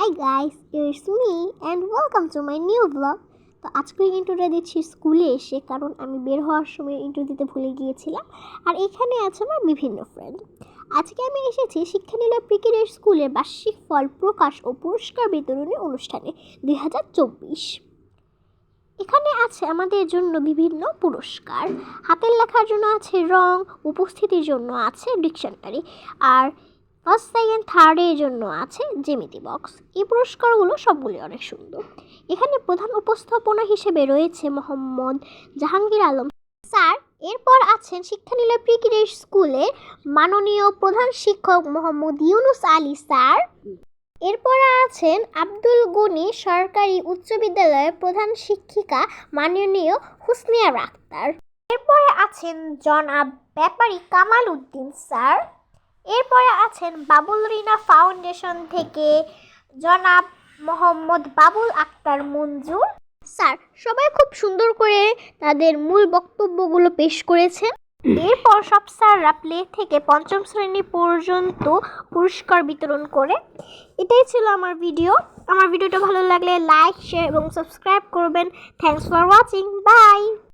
Hi guys, it's me and welcome to my new vlog. তো আজকে ইন্ট্রোটা দিচ্ছি স্কুলে এসে, কারণ আমি বের হওয়ার সময় ইন্ট্রো দিতে ভুলে গিয়েছিলাম। আর এখানে আছে আমার বিভিন্ন ফ্রেন্ড। আজকে আমি এসেছি শিক্ষানীলা প্রিকেটের স্কুলের বার্ষিক ফল প্রকাশ ও পুরস্কার বিতরণী অনুষ্ঠানে 2024। এখানে আছে আমাদের জন্য বিভিন্ন পুরস্কার। হাতের লেখার জন্য আছে রং, উপস্থিতির জন্য আছে ডিকশনারি, আর ফার্স্ট সেকেন্ড থার্ডের জন্য আছে জ্যামিতি বক্স। এই পুরস্কারগুলো সবগুলি অনেক সুন্দর। এখানে প্রধান উপস্থাপনা হিসেবে রয়েছে মোহাম্মদ জাহাঙ্গীর আলম স্যার। এরপর আছেন শিক্ষানীলা প্রিকেটের স্কুলের মাননীয় প্রধান শিক্ষক মোহাম্মদ ইউনুস আলী স্যার। এরপরে আছেন আব্দুল গনি সরকারি উচ্চ বিদ্যালয়ের প্রধান শিক্ষিকা মাননীয় হুসনিয়া আক্তার। এরপরে আছেন জনাব ব্যাপারী কামাল উদ্দিন স্যার। এরপরে আছেন বাবুল রিনা ফাউন্ডেশন থেকে জনাব মোহাম্মদ বাবুল আক্তার মঞ্জুর স্যার। সবাই খুব সুন্দর করে তাদের মূল বক্তব্যগুলো পেশ করেছেন। এরপর সব স্যাররা প্লে থেকে পঞ্চম শ্রেণী পর্যন্ত পুরস্কার বিতরণ করে। এটাই ছিল আমার ভিডিও। আমার ভিডিওটা ভালো লাগলে লাইক, শেয়ার এবং সাবস্ক্রাইব করবেন। Thanks for watching. বাই।